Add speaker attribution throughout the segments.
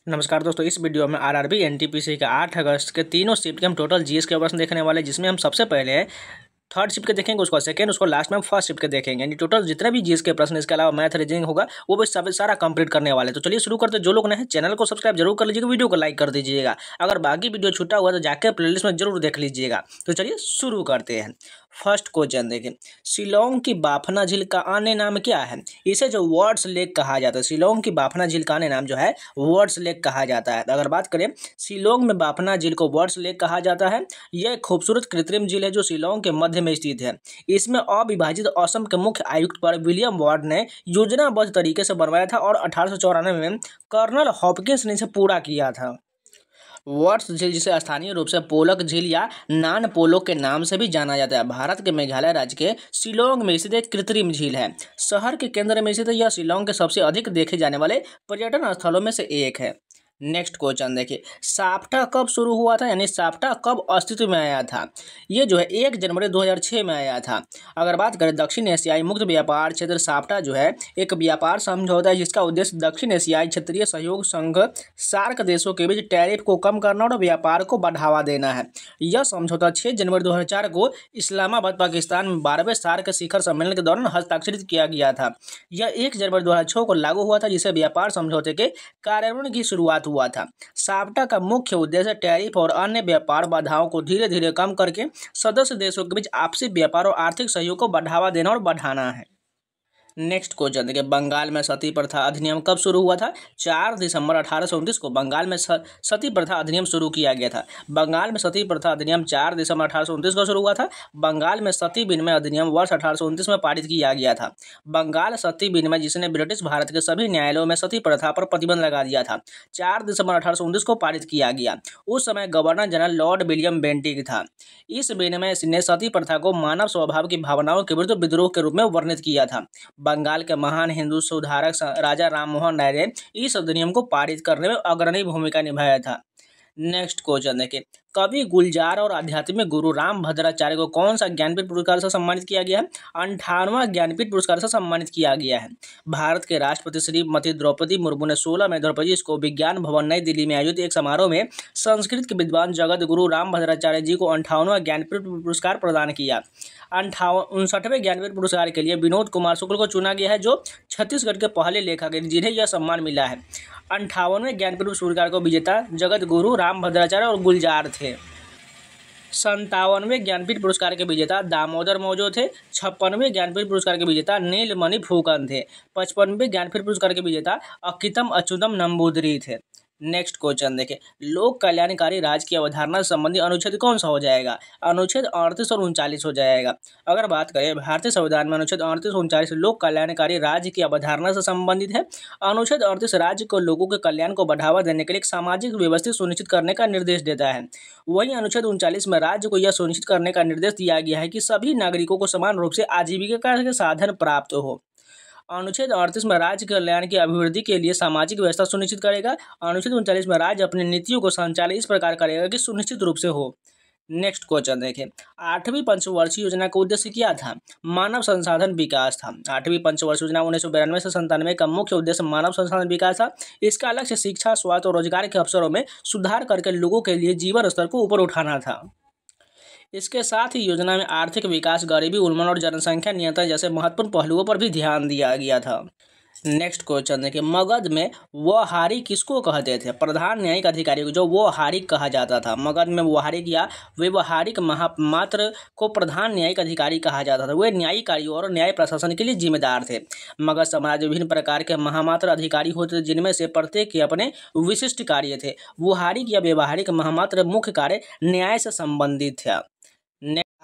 Speaker 1: नमस्कार दोस्तों, इस वीडियो में आरआरबी एनटीपीसी का 8 अगस्त के तीनों शिफ्ट के हम टोटल जीएस के प्रश्न देखने वाले हैं, जिसमें हम सबसे पहले थर्ड शिफ्ट के देखेंगे, उसको सेकंड, उसको लास्ट में हम फर्स्ट शिफ्ट के देखेंगे। यानी टोटल जितने भी जीएस के प्रश्न इसके अलावा मैथ रीजनिंग होगा वो भी सब सारा कंप्लीट करने वाले हैं। तो चलिए शुरू करते हैं। जो लोग नए हैं चैनल को सब्सक्राइब जरूर कर लीजिएगा, वीडियो को लाइक कर दीजिएगा। अगर बाकी वीडियो छूटा हुआ तो जाकर प्लेलिस्ट में जरूर देख लीजिएगा। तो चलिए शुरू करते हैं। फर्स्ट क्वेश्चन देखें, शिलोंग की बाफना झील का अन्य नाम क्या है? इसे जो वर्ड्स लेक कहा जाता है, शिलोंग की बाफना झील का अन्य नाम जो है वर्ड्स लेक कहा जाता है। अगर बात करें शिलोंग में बाफना झील को वर्ड्स लेक कहा जाता है। यह एक खूबसूरत कृत्रिम झील है जो शिलोंग के मध्य में स्थित है। इसमें अविभाजित असम के मुख्य आयुक्त पर विलियम वार्ड ने योजनाबद्ध तरीके से बनवाया था और 1894 में कर्नल हॉपकिंस ने इसे पूरा किया था। वर्ड्स झील, जिसे स्थानीय रूप से पोलक झील या नान पोलो के नाम से भी जाना जाता है, भारत के मेघालय राज्य के शिलोंग में स्थित एक कृत्रिम झील है। शहर के केंद्र में स्थित यह शिलोंग के सबसे अधिक देखे जाने वाले पर्यटन स्थलों में से एक है। नेक्स्ट क्वेश्चन देखिए, साप्टा कब शुरू हुआ था? यानी साप्टा कब अस्तित्व में आया था? ये जो है 1 जनवरी 2006 में आया था। अगर बात करें दक्षिण एशियाई मुक्त व्यापार क्षेत्र, साप्टा जो है एक व्यापार समझौता है जिसका उद्देश्य दक्षिण एशियाई क्षेत्रीय सहयोग संघ सार्क देशों के बीच टैरिफ को कम करना और व्यापार को बढ़ावा देना है। यह समझौता 6 जनवरी 2004 को इस्लामाबाद पाकिस्तान में 12वें सार्क शिखर सम्मेलन के दौरान हस्ताक्षरित किया गया था। यह 1 जनवरी 2006 को लागू हुआ था, जिसे व्यापार समझौते के कार्यान्वयन की शुरुआत हुआ था। साप्टा का मुख्य उद्देश्य टैरिफ और अन्य व्यापार बाधाओं को धीरे धीरे कम करके सदस्य देशों के बीच आपसी व्यापार और आर्थिक सहयोग को बढ़ावा देना और बढ़ाना है। नेक्स्ट क्वेश्चन देखिए, बंगाल में सती प्रथा अधिनियम कब शुरू हुआ था? 4 दिसंबर 1829 को बंगाल में सती प्रथा अधिनियम शुरू किया गया था। बंगाल में सती प्रथा अधिनियम 4 दिसंबर 1829 को शुरू हुआ था। बंगाल में सती विनिमय अधिनियम वर्ष 1829 में पारित किया गया था। बंगाल सती विनिमय, जिसने ब्रिटिश भारत के सभी न्यायालयों में सती प्रथा पर प्रतिबंध लगा दिया था, 4 दिसंबर 1829 को पारित किया गया। उस समय governor general Lord William Bentinck था। इस विनिमय ने सती प्रथा को मानव स्वभाव की भावनाओं के विरुद्ध विद्रोह के रूप में वर्णित किया था। बंगाल के महान हिंदू सुधारक राजा राममोहन राय ने इस अधिनियम को पारित करने में अग्रणी भूमिका निभाया था। नेक्स्ट क्वेश्चन देखिए, कवि गुलजार और आध्यात्मिक गुरु राम भद्राचार्य को कौन सा ज्ञानपीठ पुरस्कार से सम्मानित किया गया है? 58वां ज्ञानपीठ पुरस्कार से सम्मानित किया गया है। भारत के राष्ट्रपति श्रीमती द्रौपदी मुर्मू ने 16 मई 2025 को विज्ञान भवन नई दिल्ली में आयोजित एक समारोह में संस्कृत के विद्वान जगत गुरु राम भद्राचार्य जी को 58वां ज्ञानपीठ पुरस्कार प्रदान किया। 59वें ज्ञानपीठ पुरस्कार के लिए विनोद कुमार शुक्ल को चुना गया है, जो छत्तीसगढ़ के पहले लेखक हैं जिन्हें यह सम्मान मिला है। 58वें ज्ञानपीठ पुरस्कार को विजेता जगत गुरु राम भद्राचार्य और गुलजार थे। 57वें ज्ञानपीठ पुरस्कार के विजेता दामोदर मौजो थे। 56वें ज्ञानपीठ पुरस्कार के विजेता नीलमणि फूकन थे। 55वें ज्ञानपीठ पुरस्कार के विजेता अकितम अच्युतम नंबूदरी थे। नेक्स्ट क्वेश्चन देखें, लोक कल्याणकारी राज्य की अवधारणा संबंधी अनुच्छेद कौन सा हो जाएगा? अनुच्छेद 38 और 39 हो जाएगा। अगर बात करें भारतीय संविधान में अनुच्छेद 38 और 39 लोक कल्याणकारी राज्य की अवधारणा से संबंधित है। अनुच्छेद 38 राज्य को लोगों के कल्याण को बढ़ावा देने के लिए एक सामाजिक व्यवस्थित सुनिश्चित करने का निर्देश देता है। वहीं अनुच्छेद 39 में राज्य को यह सुनिश्चित करने का निर्देश दिया गया है कि सभी नागरिकों को समान रूप से आजीविका के साधन प्राप्त हो। अनुच्छेद 38 में राज्य कल्याण की अभिवृद्धि के लिए सामाजिक व्यवस्था सुनिश्चित करेगा। अनुच्छेद 39 में राज्य अपनी नीतियों को संचालित इस प्रकार करेगा कि सुनिश्चित रूप से हो। नेक्स्ट क्वेश्चन देखें, 8वीं पंचवर्षीय योजना का उद्देश्य क्या था? मानव संसाधन विकास था। 8वीं पंचवर्षीय योजना 1992 से 97 का मुख्य उद्देश्य मानव संसाधन विकास था। इसका लक्ष्य शिक्षा, स्वास्थ्य और रोजगार के अवसरों में सुधार करके लोगों के लिए जीवन स्तर को ऊपर उठाना था। इसके साथ ही योजना में आर्थिक विकास, गरीबी उन्मूलन और जनसंख्या नियंत्रण जैसे महत्वपूर्ण पहलुओं पर भी ध्यान दिया गया था। नेक्स्ट क्वेश्चन देखिए, मगध में व्याहारी किसको कहते थे? प्रधान न्यायिक अधिकारी को जो व्याहारिक कहा जाता था। मगध में व्याहारिक या व्यवहारिक महामात्र को प्रधान न्यायिक अधिकारी कहा जाता था। वे न्यायिक कार्यों और न्याय प्रशासन के लिए जिम्मेदार थे। मगध साम्राज्य विभिन्न प्रकार के महामात्र अधिकारी होते थे, जिनमें से प्रत्येक के अपने विशिष्ट कार्य थे। व्याहारिक या व्यवहारिक महामात्र मुख्य कार्य न्याय से संबंधित था।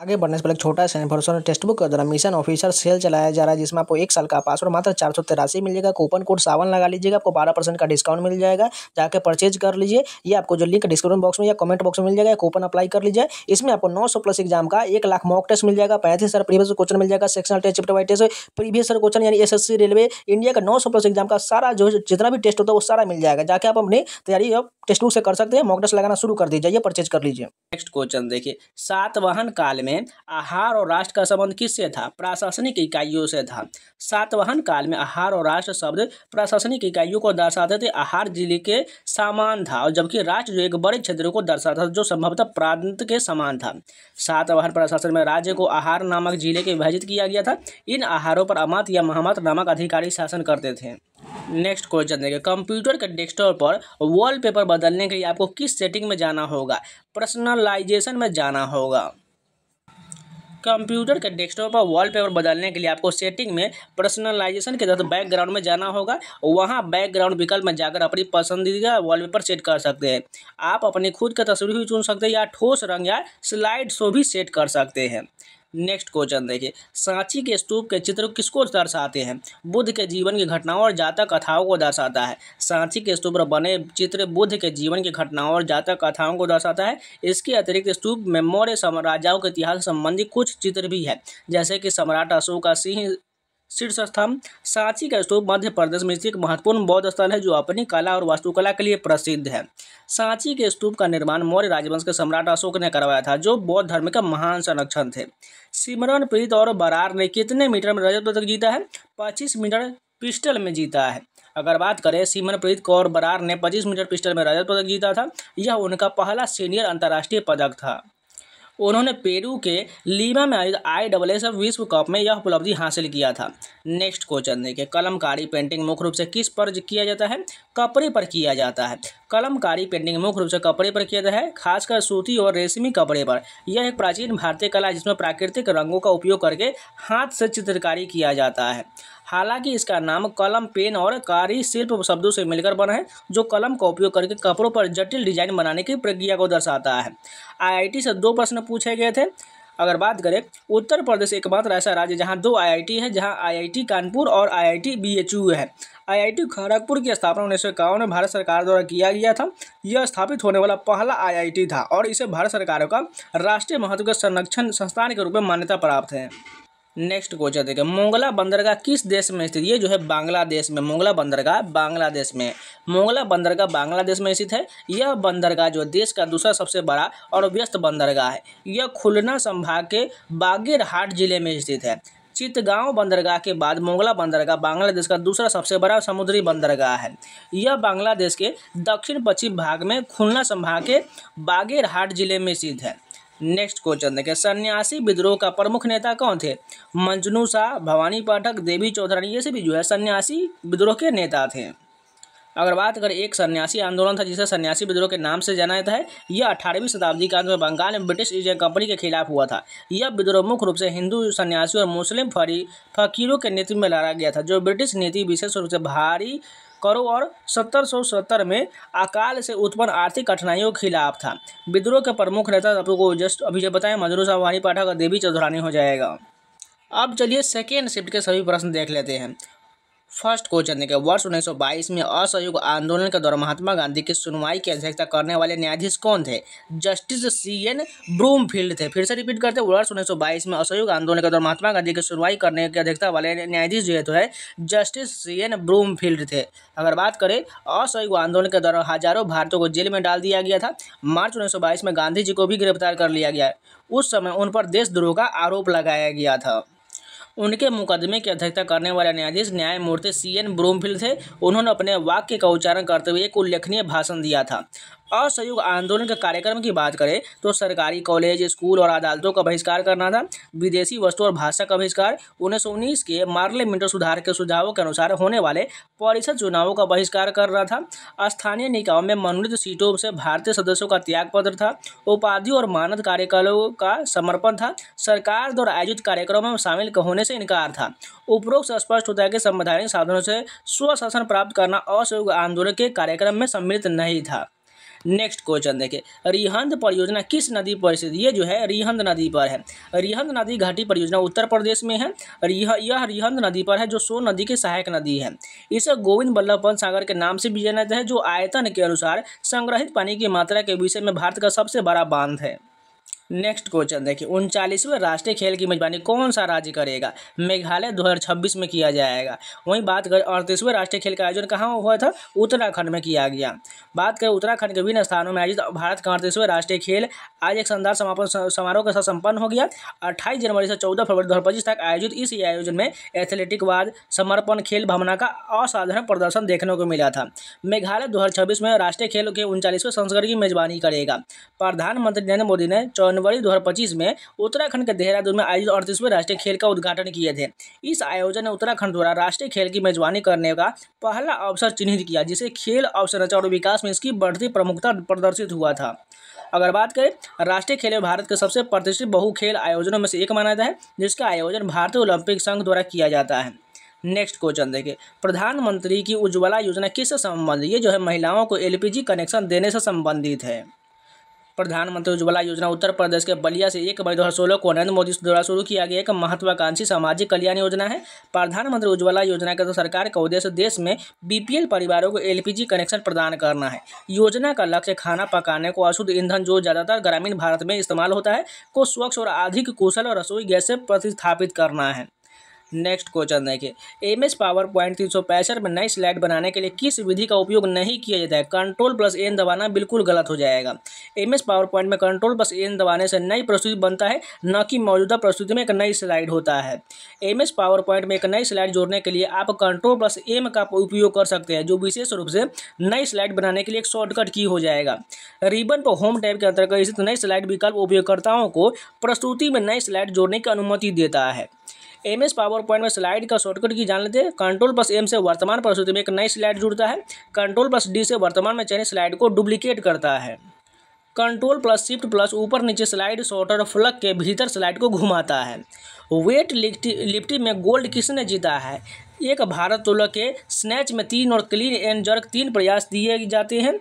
Speaker 2: आगे बढ़ने से पहले एक छोटा सा इन्फॉर्मेशन, टेक्स्ट बुक के द्वारा मिशन ऑफिसर सेल चलाया जा रहा है, जिसमें आपको 1 साल का पासवर्ड मात्र 483 मिल जाएगा। कूपन कोड 7 लगा लीजिएगा, आपको 12% का डिस्काउंट मिल जाएगा। जाके परचेज कर लीजिए। ये आपको जो लिंक डिस्क्रिप्शन बॉक्स में या कमेंट बॉक्स में मिल जाएगा, कूपन अप्लाई कर लीजिए। इसमें आपको 900 प्लस एग्जाम का 1 लाख मॉक टेस्ट मिल जाएगा, 35 साल प्रीवियस क्वेश्चन मिल जाएगा, sectional test, chapter wise test, previous question यानी एसएससी, रेलवे, इंडिया का 900 प्लस एग्जाम का सारा जो जितना भी टेस्ट होता है वो सारा मिल जाएगा। जाके आप अपनी तैयारी टेक्स्ट बुक से कर सकते हैं। मॉक टेस्ट लगाना शुरू कर दीजिए, परचेज कर लीजिए।
Speaker 1: नेक्स्ट क्वेश्चन देखिए, सातवाहन काल में आहार और राष्ट्र का संबंध किससे था? प्रशासनिक इकाइयों से था। सातवाहन काल में आहार और राष्ट्र शब्द प्रशासनिक इकाइयों को दर्शाते थे। आहार जिले के समान था और जबकि राष्ट्र जो एक बड़े क्षेत्र को दर्शाता था जो संभवतः प्रांत के समान था। सातवाहन प्रशासन में राज्य को आहार नामक जिले के विभाजित किया गया था। इन आहारों पर अमात्य या महामात्र नामक अधिकारी शासन करते थे। नेक्स्ट क्वेश्चन देखिए, कंप्यूटर के डेस्कटॉप पर वॉलपेपर बदलने के लिए आपको किस सेटिंग में जाना होगा? पर्सनलाइजेशन में जाना होगा। कंप्यूटर के डेस्कटॉप पर वॉलपेपर बदलने के लिए आपको सेटिंग में पर्सनलाइजेशन के तहत बैकग्राउंड में जाना होगा। वहां बैकग्राउंड विकल्प में जाकर अपनी पसंदीदा वॉलपेपर सेट कर सकते हैं। आप अपनी खुद की तस्वीर भी चुन सकते हैं या ठोस रंग या स्लाइड शो भी सेट कर सकते हैं। नेक्स्ट क्वेश्चन देखिए, सांची के स्तूप के चित्र किसको दर्शाते हैं? बुद्ध के जीवन की घटनाओं और जातक कथाओं को दर्शाता है। सांची के स्तूप पर बने चित्र बुद्ध के जीवन की घटनाओं और जातक कथाओं को दर्शाता है। इसके अतिरिक्त स्तूप में मौर्य राजाओं के इतिहास से संबंधित कुछ चित्र भी है, जैसे कि सम्राट अशोक का सिंह शीर्ष स्तंभ। सांची का स्तूप मध्य प्रदेश में स्थित एक महत्वपूर्ण बौद्ध स्थल है जो अपनी कला और वास्तुकला के लिए प्रसिद्ध है। सांची के स्तूप का निर्माण मौर्य राजवंश के सम्राट अशोक ने करवाया था, जो बौद्ध धर्म के महान संरक्षक थे। सिमरनप्रीत और बरार ने कितने मीटर में रजत पदक जीता है? 25 मीटर पिस्टल में जीता है। अगर बात करें सिमरनप्रीत कौर बरार ने 25 मीटर पिस्टल में रजत पदक जीता था। यह उनका पहला सीनियर अंतर्राष्ट्रीय पदक था। उन्होंने पेरू के लीमा में आयोजित ISSF विश्व कप में यह उपलब्धि हासिल किया था। नेक्स्ट क्वेश्चन देखिए, कलमकारी पेंटिंग मुख्य रूप से किस पर किया जाता है? कपड़े पर किया जाता है। कलमकारी पेंटिंग मुख्य रूप से कपड़े पर किया जाता है, खासकर सूती और रेशमी कपड़े पर। यह एक प्राचीन भारतीय कला है जिसमें प्राकृतिक रंगों का उपयोग करके हाथ से चित्रकारी किया जाता है। हालांकि इसका नाम कलम, पेन और कारी शिल्प शब्दों से मिलकर बना है, जो कलम का उपयोग करके कपड़ों पर जटिल डिजाइन बनाने की प्रक्रिया को दर्शाता है। IIT से 2 प्रश्न पूछे गए थे। अगर बात करें, उत्तर प्रदेश एकमात्र ऐसा राज्य जहां 2 IIT है, जहां IIT कानपुर और IIT BHU है। IIT खड़गपुर की स्थापना 1951 में भारत सरकार द्वारा किया गया था। यह स्थापित होने वाला पहला IIT था और इसे भारत सरकार का राष्ट्रीय महत्व के संरक्षण संस्थान के रूप में मान्यता प्राप्त है। नेक्स्ट क्वेश्चन देखिए, मोंगला बंदरगाह किस देश में स्थित? ये जो है बांग्लादेश में। मोंगला बंदरगाह बांग्लादेश में। मोंगला बंदरगाह बांग्लादेश में स्थित है। यह बंदरगाह जो देश का दूसरा सबसे बड़ा और व्यस्त बंदरगाह है। यह खुलना संभाग के बागेरहाट जिले में स्थित है। चितगांव बंदरगाह के बाद मोंगला बंदरगाह बांग्लादेश का दूसरा सबसे बड़ा समुद्री बंदरगाह है। यह बांग्लादेश के दक्षिण पश्चिम भाग में खुलना संभाग के बागेरहाट जिले में स्थित है। नेक्स्ट क्वेश्चन देखिए, सन्यासी विद्रोह का प्रमुख नेता कौन थे? मंजनू शाह, भवानी पाठक, देवी चौधरी, ये सभी जो है सन्यासी विद्रोह के नेता थे। अगर बात करें, एक सन्यासी आंदोलन था जिसे सन्यासी विद्रोह के नाम से जाना जाता है। यह 18वीं शताब्दी के अंत में बंगाल में ब्रिटिश ईस्ट इंडिया कंपनी के खिलाफ हुआ था। यह विद्रोह मुख्य रूप से हिंदू सन्यासियों और मुस्लिम फकीरों के नेतृत्व में लड़ा गया था, जो ब्रिटिश नीति विशेष रूप से भारी करों और 1770 में अकाल से उत्पन्न आर्थिक कठिनाइयों के खिलाफ था। विद्रोह के प्रमुख नेता आपको अभी जो बताएं, मंजनू शाह, भवानी पाठक और देवी चौधरानी हो जाएगा। अब चलिए सेकेंड शिफ्ट के सभी प्रश्न देख लेते हैं। फर्स्ट क्वेश्चन देखिए, वर्ष 1922 में असहयोग आंदोलन के दौरान महात्मा गांधी की सुनवाई की अध्यक्षता करने वाले न्यायाधीश कौन थे? जस्टिस CN ब्रूमफील्ड थे। फिर से रिपीट करते हैं, वर्ष 1922 में असहयोग आंदोलन के दौरान महात्मा गांधी की सुनवाई करने की अध्यक्षता वाले न्यायाधीश जो है तो है जस्टिस CN ब्रूमफील्ड थे। अगर बात करें, असहयोग आंदोलन के दौरान हजारों भारतीयों को जेल में डाल दिया गया था। मार्च 1922 में गांधी जी को भी गिरफ्तार कर लिया गया। उस समय उन पर देशद्रोह का आरोप लगाया गया था। उनके मुकदमे की अध्यक्षता करने वाले न्यायाधीश न्यायमूर्ति CN ब्रूमफील्ड थे। उन्होंने अपने वाक्य का उच्चारण करते हुए एक उल्लेखनीय भाषण दिया था। असहयोग आंदोलन के कार्यक्रम की बात करें तो सरकारी कॉलेज, स्कूल और अदालतों का बहिष्कार करना था। विदेशी वस्तु और भाषा का बहिष्कार, 1919 के पार्लियामेंट सुधार के सुझावों के अनुसार होने वाले परिषद चुनावों का बहिष्कार करना था। स्थानीय निकायों में मनोनीत सीटों से भारतीय सदस्यों का त्यागपत्र था। उपाधियों और मानद कार्यकालों का समर्पण था। सरकार द्वारा आयोजित कार्यक्रमों में शामिल होने से इनकार था। उपरोक्त से स्पष्ट होता है कि संवैधानिक साधनों से स्वशासन प्राप्त करना असहयोग आंदोलन के कार्यक्रम में सम्मिलित नहीं था। नेक्स्ट क्वेश्चन देखिए, रिहंद परियोजना किस नदी पर स्थित? ये जो है रिहंद नदी पर है। रिहंद नदी घाटी परियोजना उत्तर प्रदेश में है। यह रिहंद नदी पर है, जो सोन नदी की सहायक नदी है। इसे गोविंद बल्लभ पंत सागर के नाम से भी जाना जाता है, जो आयतन के अनुसार संग्रहित पानी की मात्रा के विषय में भारत का सबसे बड़ा बांध है। नेक्स्ट क्वेश्चन देखिए, 39वें राष्ट्रीय खेल की मेजबानी कौन सा राज्य करेगा? मेघालय 2026 में किया जाएगा। वहीं बात करें 38वें राष्ट्रीय खेल का आयोजन कहाँ हुआ था? उत्तराखंड में किया गया। बात करें उत्तराखंड के विभिन्न स्थानों में आयोजित भारत का 38वें राष्ट्रीय खेल आज एक शानदार समापन समारोह के साथ संपन्न हो गया। 28 जनवरी से 14 फरवरी 2025 तक आयोजित इस आयोजन में एथलेटिकवाद, समर्पण, खेल भावना का असाधारण प्रदर्शन देखने को मिला था। मेघालय 2026 में राष्ट्रीय खेल के 39वें संस्करण की मेजबानी करेगा। प्रधानमंत्री नरेंद्र मोदी ने जनवरी 2025 में उत्तराखंड के देहरादून में आयोजित 38वें राष्ट्रीय खेल का उद्घाटन किए थे। इस आयोजन ने उत्तराखंड द्वारा राष्ट्रीय खेल की मेजबानी करने का पहला अवसर चिन्हित किया, जिसे खेल अवसंरचना और विकास में इसकी बढ़ती प्रमुखता प्रदर्शित हुआ था। अगर बात करें राष्ट्रीय खेल में भारत के सबसे प्रतिष्ठित बहु खेल आयोजनों में से एक माना जाता है, जिसका आयोजन भारतीय ओलंपिक संघ द्वारा किया जाता है। नेक्स्ट क्वेश्चन देखिए, प्रधानमंत्री की उज्ज्वला योजना किससे संबंधित? ये जो है महिलाओं को एलपीजी कनेक्शन देने से संबंधित है। प्रधानमंत्री उज्ज्वला योजना उत्तर प्रदेश के बलिया से 1 मई 2016 को नरेंद्र मोदी द्वारा शुरू किया गया एक महत्वाकांक्षी सामाजिक कल्याण योजना है। प्रधानमंत्री उज्ज्वला योजना के तहत सरकार का उद्देश्य देश में बीपीएल परिवारों को एलपीजी कनेक्शन प्रदान करना है। योजना का लक्ष्य खाना पकाने को अशुद्ध ईंधन, जो ज्यादातर ग्रामीण भारत में इस्तेमाल होता है, को स्वच्छ और अधिक कुशल और रसोई गैस से प्रतिस्थापित करना है। नेक्स्ट क्वेश्चन देखिए, एमएस पावर पॉइंट 365 में नई स्लाइड बनाने के लिए किस विधि का उपयोग नहीं किया जाता है? Ctrl+N दबाना बिल्कुल गलत हो जाएगा। एमएस पावर पॉइंट में Ctrl+N दबाने से नई प्रस्तुति बनता है, न कि मौजूदा प्रस्तुति में एक नई स्लाइड होता है। एमएस पावर पॉइंट में एक नई स्लाइड जोड़ने के लिए आप Ctrl+M का उपयोग कर सकते हैं, जो विशेष रूप से नई स्लाइड बनाने के लिए एक शॉर्टकट की हो जाएगा। रिबन पर होम टैब के अंतर्गत स्थित नई स्लाइड विकल्प उपयोगकर्ताओं को प्रस्तुति में नई स्लाइड जोड़ने की अनुमति देता है। एमएस पावर पॉइंट में स्लाइड का शॉर्टकट की जान लेते हैं। Ctrl+M से वर्तमान प्रस्तुति में एक नई स्लाइड जुड़ता है। Ctrl+D से वर्तमान में चयनित स्लाइड को डुप्लीकेट करता है। Ctrl+Shift+ ऊपर नीचे स्लाइड सॉर्टर फ्लग के भीतर स्लाइड को घुमाता है। वेट लिफ्टिंग में गोल्ड किसने जीता है? एक भारोत्तोलक के स्नैच में 3 और क्लीन एंड जर्क 3 प्रयास दिए जाते हैं।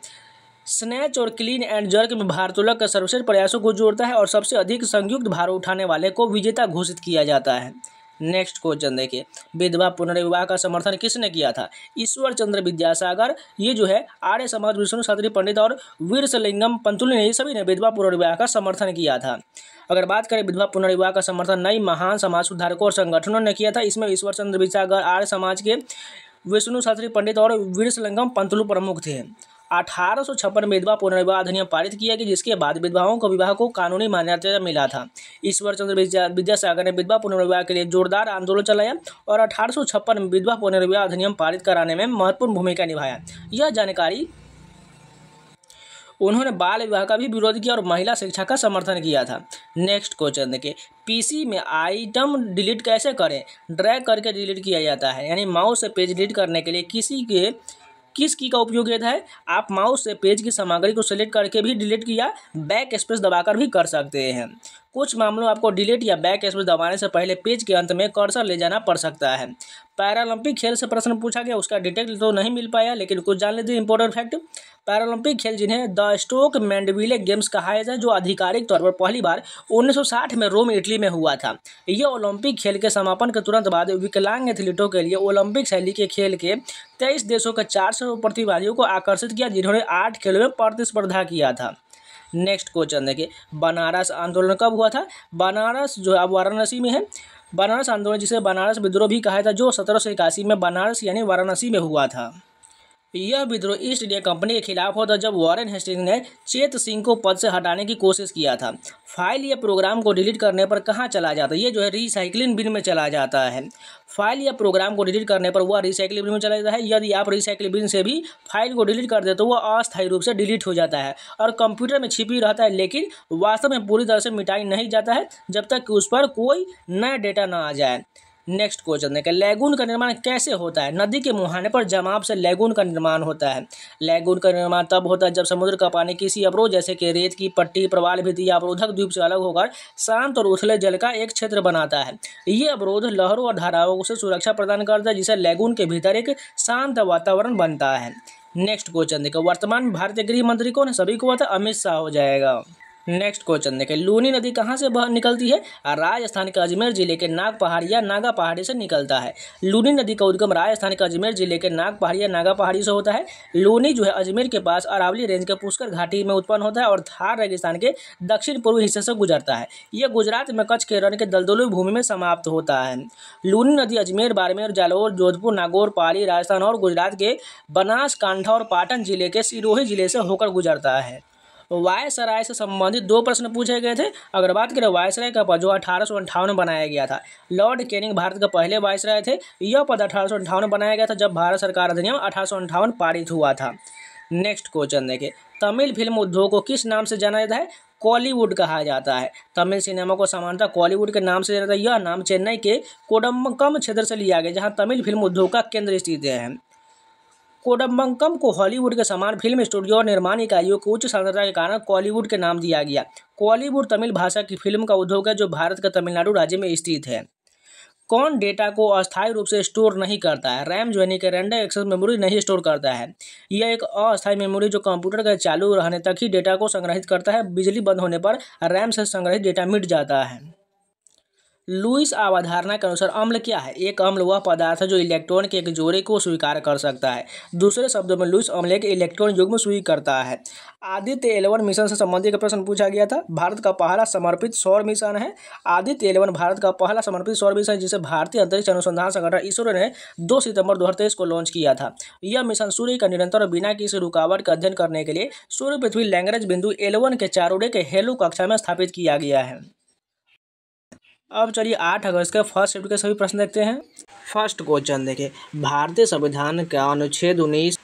Speaker 1: स्नैच और क्लीन एंड जर्क में भारोत्तोलक के सर्वश्रेष्ठ प्रयासों को जोड़ता है और सबसे अधिक संयुक्त भार उठाने वाले को विजेता घोषित किया जाता है। नेक्स्ट क्वेश्चन देखिए, विधवा पुनर्विवाह का समर्थन किसने किया था? ईश्वर चंद्र विद्यासागर, ये जो है आर्य समाज, विष्णु शास्त्री पंडित और वीरसलिंगम पंतुलु ने, सभी ने विधवा पुनर्विवाह का समर्थन किया था। अगर बात करें विधवा पुनर्विवाह का समर्थन नई महान समाज सुधारकों और संगठनों ने किया था। इसमें ईश्वर चंद्र विद्यासागर, आर्य समाज के विष्णु शास्त्री पंडित और वीरसलिंगम पंतुलु प्रमुख थे। 1856 में विधवा पुनर्विवाह अधिनियम पारित किया गया, जिसके बाद विधवाओं को विवाह को कानूनी मान्यता मिला था। ईश्वर चंद्र विद्यासागर ने विधवा पुनर्विवाह के लिए जोरदार आंदोलन चलाया और 1856 में विधवा पुनर्विवाह अधिनियम पारित कराने में महत्वपूर्ण भूमिका निभाया। यह जानकारी उन्होंने बाल विवाह का भी विरोध किया और महिला शिक्षा का समर्थन किया था। नेक्स्ट क्वेश्चन देखिए, पीसी में आइटम डिलीट कैसे करें? ड्रैग करके डिलीट किया जाता है, यानी माउस से पेज डिलीट करने के लिए किस की का उपयोग किया है? आप माउस से पेज की सामग्री को सिलेक्ट करके भी डिलीट किया बैक स्पेस दबाकर भी कर सकते हैं। कुछ मामलों में आपको डिलीट या बैक स्पेस दबाने से पहले पेज के अंत में कर्सर ले जाना पड़ सकता है। पैरालंपिक खेल से प्रश्न पूछा गया, उसका डिटेल तो नहीं मिल पाया, लेकिन कुछ जान लेते हैं इंपॉर्टेंट फैक्ट। पैरालंपिक खेल जिन्हें द स्टोक मैंडविले गेम्स कहा जाता है, जो आधिकारिक तौर पर पहली बार 1960 में रोम, इटली में हुआ था। यह ओलंपिक खेल के समापन के तुरंत बाद विकलांग एथलीटों के लिए ओलंपिक शैली के खेल के 23 देशों के 400 प्रतिभागियों को आकर्षित किया, जिन्होंने 8 खेलों में प्रतिस्पर्धा किया था। नेक्स्ट क्वेश्चन देखिए, बनारस आंदोलन कब हुआ था? बनारस जो अब वाराणसी में है। बनारस आंदोलन, जिसे बनारस विद्रोह भी कहा था, जो 1781 में बनारस यानी वाराणसी में हुआ था। यह विद्रोह ईस्ट इंडिया कंपनी के खिलाफ होता, जब वॉरेन हेस्टिंग्स ने चेत सिंह को पद से हटाने की कोशिश किया था। फाइल या प्रोग्राम को डिलीट करने पर कहाँ चला जाता है? ये जो है रिसाइकलिंग बिन में चला जाता है। फाइल या प्रोग्राम को डिलीट करने पर वह रिसाइकलिंग बिन में चला जाता है। यदि आप रिसाइकलिंग बिन से भी फाइल को डिलीट कर दे तो वह अस्थायी रूप से डिलीट हो जाता है और कंप्यूटर में छिपी रहता है, लेकिन वास्तव में पूरी तरह से मिटाई नहीं जाता है जब तक कि उस पर कोई नया डेटा ना आ जाए। नेक्स्ट क्वेश्चन देखिए, लैगून का निर्माण कैसे होता है? नदी के मुहाने पर जमाव से लैगून का निर्माण होता है। लैगून का निर्माण तब होता है जब समुद्र का पानी किसी अवरोध जैसे कि रेत की पट्टी, प्रवाल भित्ति या अवरोधक द्वीप से अलग होकर शांत और उथले जल का एक क्षेत्र बनाता है। ये अवरोध लहरों और धाराओं से सुरक्षा प्रदान करता है, जिससे लैगून के भीतर एक शांत वातावरण बनता है। नेक्स्ट क्वेश्चन देखिए, वर्तमान में भारतीय गृह मंत्री कौन है? सभी को पता, अमित शाह हो जाएगा। नेक्स्ट क्वेश्चन देखें, लूनी नदी कहाँ से निकलती है? राजस्थान के अजमेर जिले के नाग पहाड़ी या नागा पहाड़ी से निकलता है। लूनी नदी का उद्गम राजस्थान के अजमेर जिले के नाग पहाड़ी या नागा पहाड़ी से होता है। लूनी जो है अजमेर के पास अरावली रेंज के पुष्कर घाटी में उत्पन्न होता है और थार रेगिस्तान के दक्षिण पूर्वी हिस्से से गुजरता है। यह गुजरात में कच्छ के रण के दलदली भूमि में समाप्त होता है। लूनी नदी अजमेर, बाड़मेर, जालौर, जोधपुर, नागौर, पाली, राजस्थान और गुजरात के बनासकांठा और पाटन जिले के सिरोही जिले से होकर गुजरता है। वायसराय से संबंधित 2 प्रश्न पूछे गए थे। अगर बात करें वायसराय का पद जो 1858 में बनाया गया था। लॉर्ड कैनिंग भारत के पहले वायसराय थे। यह पद 1858 में बनाया गया था जब भारत सरकार अधिनियम 1858 पारित हुआ था। नेक्स्ट क्वेश्चन देखें, तमिल फिल्म उद्योग को किस नाम से जाना जाता है? कॉलीवुड कहा जाता है। तमिल सिनेमा को सामान्यतः कॉलीवुड के नाम से जाना जाता है। यह नाम चेन्नई के कोडम्बक्कम क्षेत्र से लिया गया, जहाँ तमिल फिल्म उद्योग का केंद्र स्थित है। कोडम्बक्कम को हॉलीवुड के समान फिल्म स्टूडियो और निर्माण इकाइयों की उच्च सांद्रता के कारण कॉलीवुड के नाम दिया गया। कॉलीवुड तमिल भाषा की फिल्म का उद्योग है जो भारत के तमिलनाडु राज्य में स्थित है। कौन डेटा को अस्थायी रूप से स्टोर नहीं करता है? रैम जो यानी कि रैंडम एक्सेस मेमोरी नहीं स्टोर करता है। यह एक अस्थायी मेमोरी जो कंप्यूटर के चालू रहने तक ही डेटा को संग्रहित करता है। बिजली बंद होने पर रैम से संग्रहित डेटा मिट जाता है। लुईस अवधारणा के अनुसार अम्ल क्या है? एक अम्ल वह पदार्थ है जो इलेक्ट्रॉन के एक जोड़े को स्वीकार कर सकता है। दूसरे शब्दों में लुईस अम्ल एक इलेक्ट्रॉन युग्म स्वीकार करता है। आदित्य 11 मिशन से संबंधित एक प्रश्न पूछा गया था। भारत का पहला समर्पित सौर मिशन है। आदित्य 11 भारत का पहला समर्पित सौर मिशन है जिसे भारतीय अंतरिक्ष अनुसंधान संगठन इसरो ने 2 सितंबर 2023 को लॉन्च किया था। यह मिशन सूर्य का निरंतर और बिना किसी रुकावट का अध्ययन करने के लिए सूर्य पृथ्वी लैग्रेंज बिंदु L1 के चारों के हेलो कक्षा में स्थापित किया गया है। अब चलिए 8 अगस्त के फर्स्ट शिफ्ट के सभी प्रश्न देखते हैं। फर्स्ट क्वेश्चन देखिए, भारतीय संविधान का अनुच्छेद 19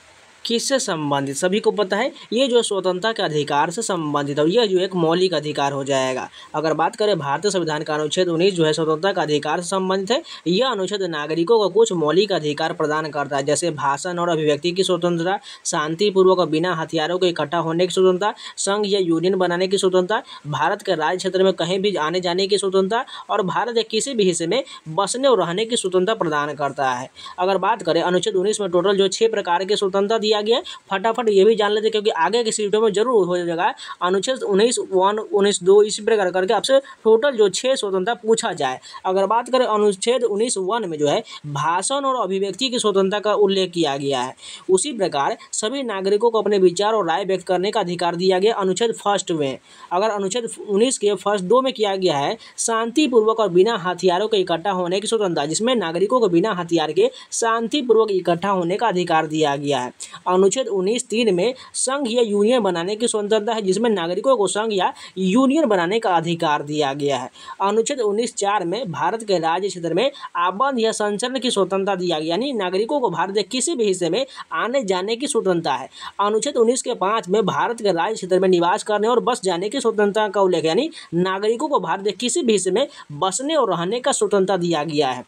Speaker 1: किससे संबंधित? सभी को पता है, ये जो स्वतंत्रता के अधिकार से संबंधित है। यह जो एक मौलिक अधिकार हो जाएगा। अगर बात करें भारतीय संविधान का अनुच्छेद 19 जो है स्वतंत्रता का अधिकार से संबंधित है। यह अनुच्छेद नागरिकों को कुछ मौलिक अधिकार प्रदान करता है, जैसे भाषण और अभिव्यक्ति की स्वतंत्रता, शांतिपूर्वक और बिना हथियारों के इकट्ठा होने की स्वतंत्रता, संघ या यूनियन बनाने की स्वतंत्रता, भारत के राज्य क्षेत्र में कहीं भी आने जाने की स्वतंत्रता और भारत के किसी भी हिस्से में बसने और रहने की स्वतंत्रता प्रदान करता है। अगर बात करें अनुच्छेद 19 में टोटल जो 6 प्रकार की स्वतंत्रता दिया गया है, फटाफट ये भी जान लेते क्योंकि आगे की सीटों में जरूर हो जाएगा। अनुच्छेद 19(1), 19(2) इसी प्रकार करके आपसे टोटल जो 6 स्वतंत्रता पूछा जाए। अगर बात करें अनुच्छेद 19(1) में जो है भाषण और अभिव्यक्ति की स्वतंत्रता का उल्लेख किया गया है। उसी प्रकार सभी नागरिकों को अपने विचार और राय व्यक्त करने का अधिकार दिया गया अनुच्छेद 1 में। अगर अनुच्छेद 19 के 2 में किया गया है शांतिपूर्वक और बिना हथियारों के इकट्ठा होने की स्वतंत्रता, जिसमें नागरिकों को बिना हथियार के शांतिपूर्वक इकट्ठा होने का अधिकार दिया गया है। अनुच्छेद 19(3) में संघ या यूनियन बनाने की स्वतंत्रता है, जिसमें नागरिकों को संघ या यूनियन बनाने का अधिकार दिया गया है। अनुच्छेद 19(4) में भारत के राज्य क्षेत्र में आबंध या संचरण की स्वतंत्रता दिया गया, यानी नागरिकों को भारत के किसी भी हिस्से में आने जाने की स्वतंत्रता है। अनुच्छेद 19 के 5 में भारत के राज्य क्षेत्र में निवास करने और बस जाने की स्वतंत्रता का उल्लेख, यानी नागरिकों को भारत के किसी भी हिस्से में बसने और रहने का स्वतंत्रता दिया गया है।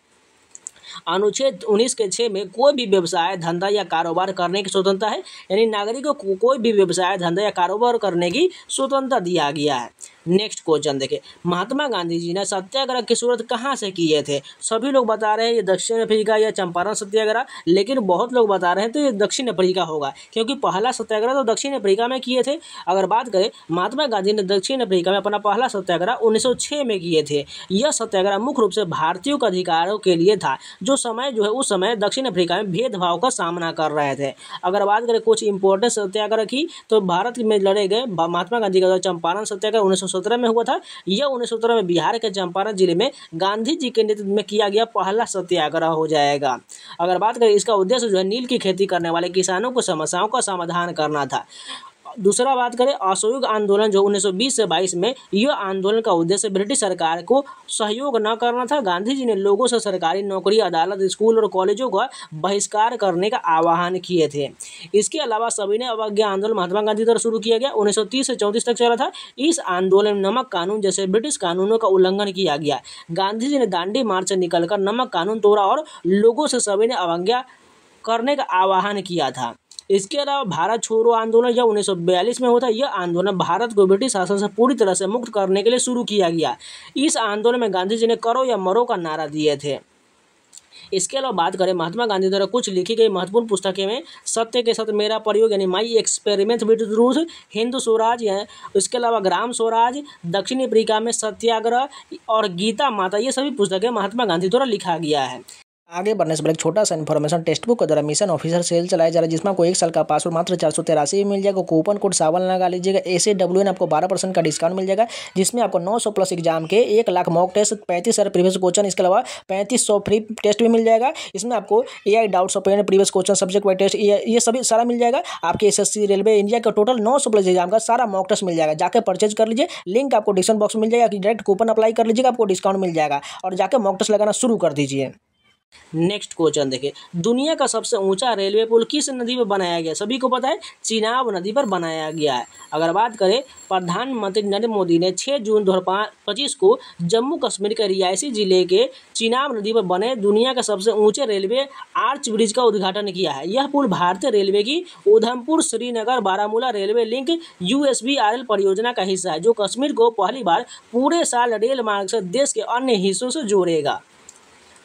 Speaker 1: अनुच्छेद 19 के 6 में कोई भी व्यवसाय, धंधा या कारोबार करने की स्वतंत्रता है, यानी नागरिकों को कोई भी व्यवसाय, धंधा या कारोबार करने की स्वतंत्रता दिया गया है। नेक्स्ट क्वेश्चन देखें, महात्मा गांधी जी ने सत्याग्रह की शुरुआत कहाँ से किए थे? सभी लोग बता रहे हैं ये दक्षिण अफ्रीका या चंपारण सत्याग्रह, लेकिन बहुत लोग बता रहे हैं तो ये दक्षिण अफ्रीका होगा, क्योंकि पहला सत्याग्रह तो दक्षिण अफ्रीका में किए थे। अगर बात करें महात्मा गांधी ने दक्षिण अफ्रीका में अपना पहला सत्याग्रह 1906 में किए थे। यह सत्याग्रह मुख्य रूप से भारतीयों के अधिकारों के लिए था, जो समय जो है उस समय दक्षिण अफ्रीका में भेदभाव का सामना कर रहे थे। अगर बात करें कुछ इंपॉर्टेंट सत्याग्रह की, तो भारत में लड़े गए महात्मा गांधी का चंपारण सत्याग्रह 1917 में हुआ था। यह 1917 में बिहार के चंपारण जिले में गांधी जी के नेतृत्व में किया गया पहला सत्याग्रह हो जाएगा। अगर बात करें इसका उद्देश्य जो है नील की खेती करने वाले किसानों को समस्याओं का समाधान करना था। दूसरा बात करें असहयोग आंदोलन जो 1920 से 22 में, यह आंदोलन का उद्देश्य ब्रिटिश सरकार को सहयोग न करना था। गांधी जी ने लोगों से सरकारी नौकरी, अदालत, स्कूल और कॉलेजों का बहिष्कार करने का आह्वान किए थे। इसके अलावा सभी ने अवज्ञा आंदोलन महात्मा गांधी द्वारा शुरू किया गया, 1930 से 34 तक चला था। इस आंदोलन में नमक कानून जैसे ब्रिटिश कानूनों का उल्लंघन किया गया। गांधी जी ने दांडी मार्च से निकलकर नमक कानून तोड़ा और लोगों से सभी ने अवज्ञा करने का आह्वान किया था। इसके अलावा भारत छोड़ो आंदोलन यह 1942 में होता है। यह आंदोलन भारत को ब्रिटिश शासन से पूरी तरह से मुक्त करने के लिए शुरू किया गया। इस आंदोलन में गांधी जी ने करो या मरो का नारा दिए थे। इसके अलावा बात करें महात्मा गांधी द्वारा कुछ लिखी गई महत्वपूर्ण पुस्तकें में सत्य के साथ मेरा प्रयोग यानी my experiment with truth, Hind Swaraj है, इसके अलावा ग्राम स्वराज, दक्षिण अफ्रीका में सत्याग्रह और गीता माता, ये सभी पुस्तकें महात्मा गांधी द्वारा लिखा गया है।
Speaker 2: आगे बढ़ने से पहले एक छोटा सा इन्फॉर्मेशन, टेक्स्ट बुक के द्वारा मिशन ऑफिसर सेल चलाया जा रहा है जिसमें आपको 1 साल का पासवर्ड मात्र 483 मिल जाएगा। कूपन कोड सावन लगा लीजिएगा, SAWN आपको 12% का डिस्काउंट मिल जाएगा, जिसमें आपको 900 प्लस एग्जाम के 1 lakh mock test, 35,000 previous question, इसके अलावा 3500 फ्री टेस्ट भी मिल जाएगा। इसमें आपको AI doubts open, previous question, subject wise test, ये सभी सारा मिल जाएगा। आपके SSC, रेलवे, इंडिया का टोटल 900 प्लस एग्जाम का सारा मॉक टेस्ट मिल जाएगा। जाकर परचेज कर लीजिए, लिंक आपको डिस्क्रिप्शन बॉक्स में मिल जाएगा कि डायरेक्ट कूपन अप्लाई कर लीजिएगा, आपको डिस्काउंट मिल जाएगा और जाकर मॉक टेस्ट लगाना शुरू कर दीजिए। नेक्स्ट क्वेश्चन देखिए, दुनिया का सबसे ऊंचा रेलवे पुल किस नदी पर बनाया गया? सभी को पता है, चिनाब नदी पर बनाया गया है। अगर बात करें, प्रधानमंत्री नरेंद्र मोदी ने 6 जून 2025 को जम्मू कश्मीर के रियासी जिले के चिनाब नदी पर बने दुनिया का सबसे ऊंचे रेलवे आर्च ब्रिज का उद्घाटन किया है। यह पुल भारतीय रेलवे की Udhampur Srinagar Baramulla railway link USBRL परियोजना का हिस्सा है, जो कश्मीर को पहली बार पूरे साल रेल मार्ग से देश के अन्य हिस्सों से जोड़ेगा।